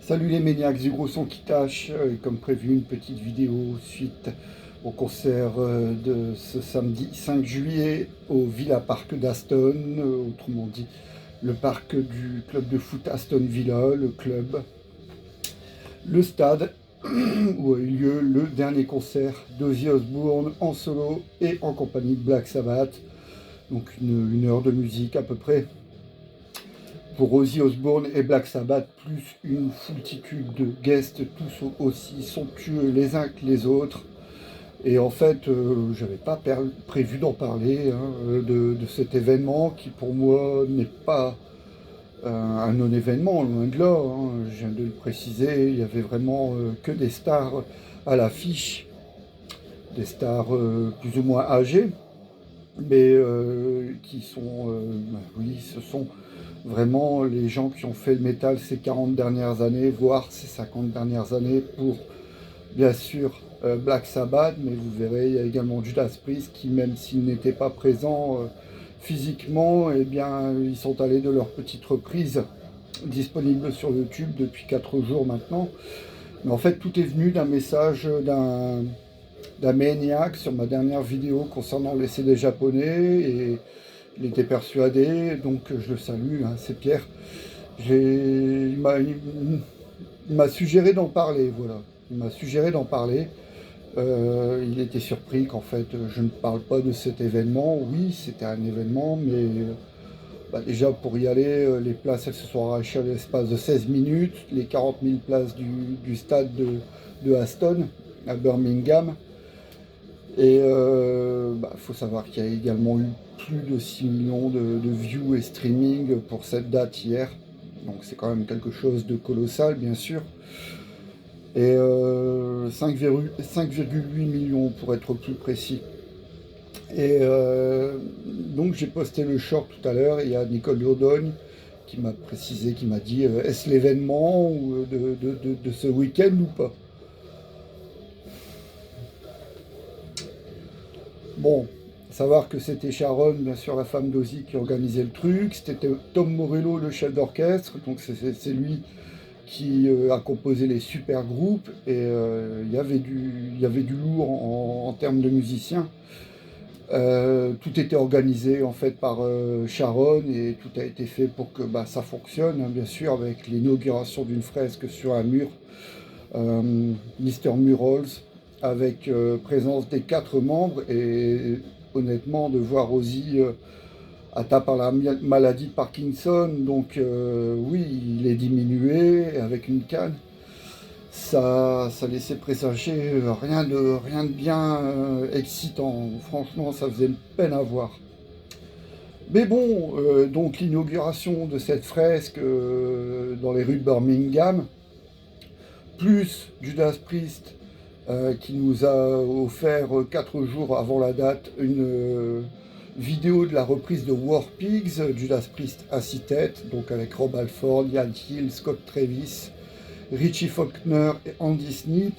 Salut les maniaques du gros son qui tâche, et comme prévu une petite vidéo suite au concert de ce samedi 5 juillet au Villa Park d'Aston, autrement dit le parc du club de foot Aston Villa, le club, le stade où a eu lieu le dernier concert d'Ozzy Osbourne en solo et en compagnie de Black Sabbath, donc une heure de musique à peu près pour Ozzy Osbourne et Black Sabbath, plus une foultitude de guests, tous aussi somptueux les uns que les autres. Et en fait, j'avais pas prévu d'en parler, hein, de cet événement qui pour moi n'est pas un non-événement, loin de là, hein. Je viens de le préciser, il y avait vraiment que des stars à l'affiche, des stars plus ou moins âgées, mais qui sont, oui, ce sont vraiment les gens qui ont fait le métal ces 40 dernières années, voire ces 50 dernières années, pour bien sûr Black Sabbath, mais vous verrez, il y a également Judas Priest qui, même s'ils n'étaient pas présents physiquement, eh bien, ils sont allés de leur petite reprise disponible sur YouTube depuis 4 jours maintenant. Mais en fait, tout est venu d'un message d'un maniaque sur ma dernière vidéo concernant les CD japonais, et il était persuadé, donc je le salue, hein, c'est Pierre. Il m'a suggéré d'en parler, voilà. Il m'a suggéré d'en parler. Il était surpris qu'en fait je ne parle pas de cet événement. Oui, c'était un événement, mais déjà pour y aller, les places elles se sont arrachées à l'espace de 16 minutes. Les 40 000 places du stade de Aston à Birmingham. Et faut savoir qu'il y a également eu plus de 6 millions de views et streaming pour cette date hier. Donc c'est quand même quelque chose de colossal, bien sûr. Et 5,8 millions pour être plus précis. Et donc j'ai posté le short tout à l'heure, et il y a Nicole Dordogne qui m'a précisé, qui m'a dit est-ce l'événement de ce week-end ou pas? Bon, savoir que c'était Sharon, bien sûr la femme d'Ozzy, qui organisait le truc. C'était Tom Morello, le chef d'orchestre, donc c'est lui qui a composé les super groupes, et il y avait du lourd en termes de musiciens. Tout était organisé en fait par Sharon, et tout a été fait pour que ça fonctionne, hein, bien sûr, avec l'inauguration d'une fresque sur un mur, Mister Murals, avec présence des 4 membres. Et honnêtement, de voir Ozzy atteint par la maladie de Parkinson, donc oui, il est diminué avec une canne. Ça laissait présager rien de bien excitant. Franchement, ça faisait peine à voir. Mais bon, donc l'inauguration de cette fresque dans les rues de Birmingham, plus Judas Priest qui nous a offert 4 jours avant la date une vidéo de la reprise de War Pigs, Judas Priest à 6 têtes, donc avec Rob Halford, Ian Hill, Scott Travis, Richie Faulkner et Andy Sneap,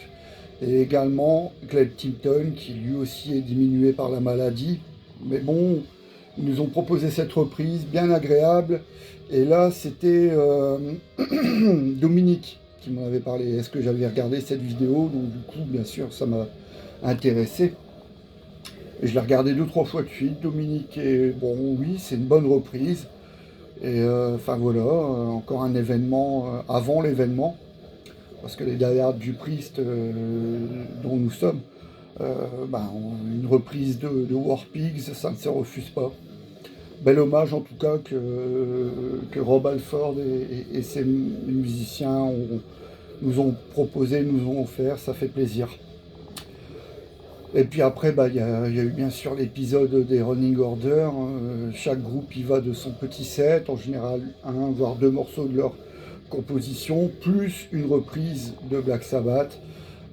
et également Glenn Tipton qui lui aussi est diminué par la maladie. Mais bon, ils nous ont proposé cette reprise bien agréable, et là c'était Dominique qui m'en avait parlé. Est-ce que j'avais regardé cette vidéo? Donc du coup, bien sûr, ça m'a intéressé. Et je l'ai regardé 2-3 fois de suite, Dominique, et bon, oui, c'est une bonne reprise. Et enfin voilà, encore un événement avant l'événement, parce que les derrière du Priest dont nous sommes, une reprise de War Pigs, ça ne se refuse pas. Bel hommage en tout cas que Rob Halford et ses musiciens nous ont proposé, nous ont offert, ça fait plaisir. Et puis après, il y a eu bien sûr l'épisode des Running Order. Chaque groupe y va de son petit set, en général 1 voire 2 morceaux de leur composition, plus une reprise de Black Sabbath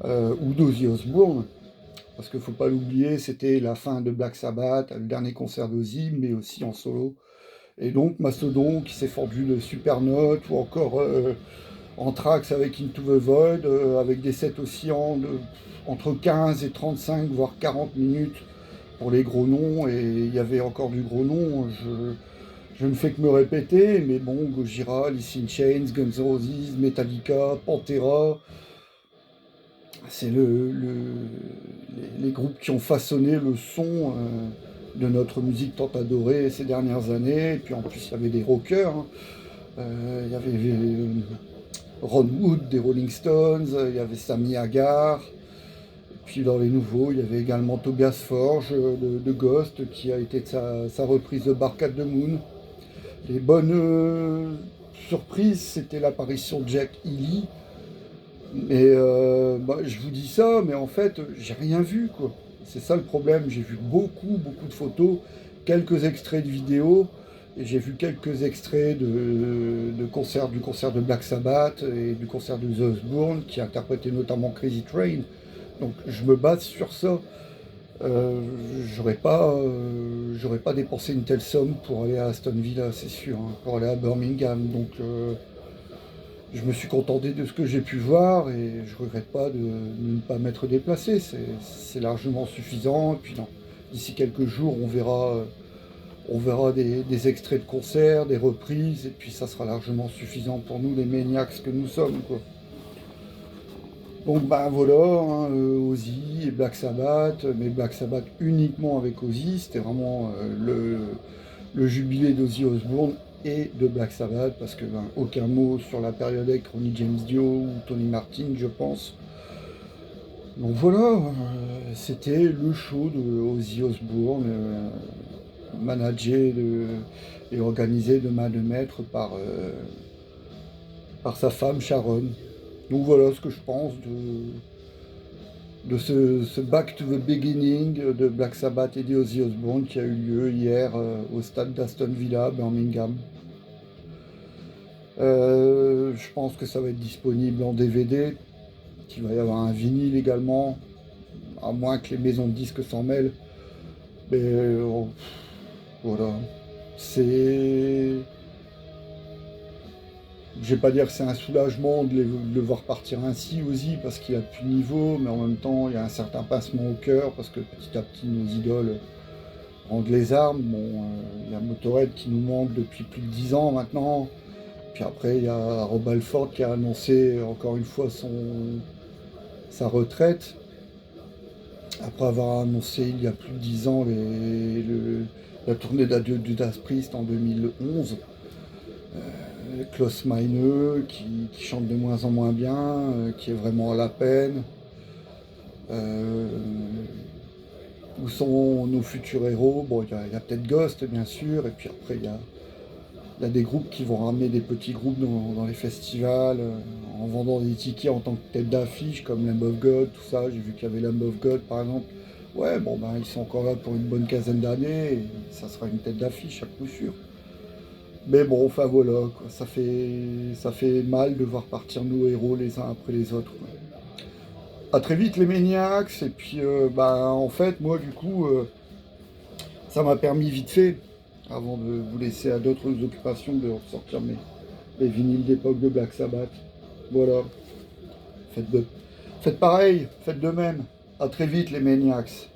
ou d'Ozzy Osbourne. Parce qu'il ne faut pas l'oublier, c'était la fin de Black Sabbath, le dernier concert d'Ozzy, mais aussi en solo. Et donc Mastodon qui s'est fendu de Supernote, ou encore Anthrax avec Into the Void, avec des sets oscillant entre 15 et 35, voire 40 minutes pour les gros noms. Et il y avait encore du gros nom. je ne fais que me répéter, mais bon, Gojira, Alice in Chains, Guns N' Roses, Metallica, Pantera, c'est les groupes qui ont façonné le son de notre musique tant adorée ces dernières années. Et puis en plus, il y avait des rockers, hein. Il y avait Ron Wood des Rolling Stones, il y avait Sammy Hagar. Et puis dans les nouveaux, il y avait également Tobias Forge de Ghost, qui a été de sa reprise de Bark at the Moon. Les bonnes surprises, c'était l'apparition de Jack Healy. Mais bah, je vous dis ça, mais en fait, j'ai rien vu, quoi. C'est ça le problème. J'ai vu beaucoup de photos, quelques extraits de vidéos, et j'ai vu quelques extraits du concert de Black Sabbath et du concert de The Osbourne, qui interprétait notamment Crazy Train. Donc je me base sur ça. Euh, j'aurais pas dépensé une telle somme pour aller à Aston Villa, c'est sûr, hein, pour aller à Birmingham. Donc je me suis contenté de ce que j'ai pu voir et je regrette pas de ne pas m'être déplacé. C'est largement suffisant. Et puis non, d'ici quelques jours, on verra des extraits de concerts, des reprises, et puis ça sera largement suffisant pour nous, les maniacs que nous sommes, quoi. Donc ben voilà, hein, Ozzy et Black Sabbath, mais Black Sabbath uniquement avec Ozzy, c'était vraiment le jubilé d'Ozzy Osbourne et de Black Sabbath, parce que ben, aucun mot sur la période avec Ronnie James Dio ou Tony Martin, je pense. Donc voilà, c'était le show de Ozzy Osbourne, managé et organisé de main de maître par sa femme Sharon. Donc voilà ce que je pense de ce Back to the Beginning de Black Sabbath et d'Ozzy Osbourne qui a eu lieu hier au stade d'Aston Villa, Birmingham. Je pense que ça va être disponible en DVD, qu'il va y avoir un vinyle également, à moins que les maisons de disques s'en mêlent. Mais voilà, c'est... Je vais pas dire que c'est un soulagement de le voir partir ainsi aussi, parce qu'il a plus de niveau, mais en même temps, il y a un certain pincement au cœur, parce que petit à petit, nos idoles rendent les armes. Bon, il y a Motorhead qui nous manque depuis plus de 10 ans maintenant. Puis après, il y a Rob Halford qui a annoncé encore une fois sa retraite. Après avoir annoncé il y a plus de 10 ans la tournée d'adieu de Judas Priest en 2011. Klaus Meine qui chante de moins en moins bien, qui est vraiment à la peine. Où sont nos futurs héros? Bon, il y a peut-être Ghost, bien sûr, et puis après, il y a des groupes qui vont ramener des petits groupes dans les festivals, en vendant des tickets en tant que tête d'affiche, comme Lamb of God, tout ça. J'ai vu qu'il y avait Lamb of God, par exemple. Ouais, bon, ben, ils sont encore là pour une bonne quinzaine d'années, et ça sera une tête d'affiche, à coup sûr. Mais bon, enfin voilà, quoi. Ça fait mal de voir partir nos héros les uns après les autres, quoi. À très vite les Maniacs, et puis bah, en fait, moi du coup, ça m'a permis vite fait, avant de vous laisser à d'autres occupations, de ressortir mes vinyles d'époque de Black Sabbath. Voilà, faites pareil, faites de même. À très vite les Maniacs.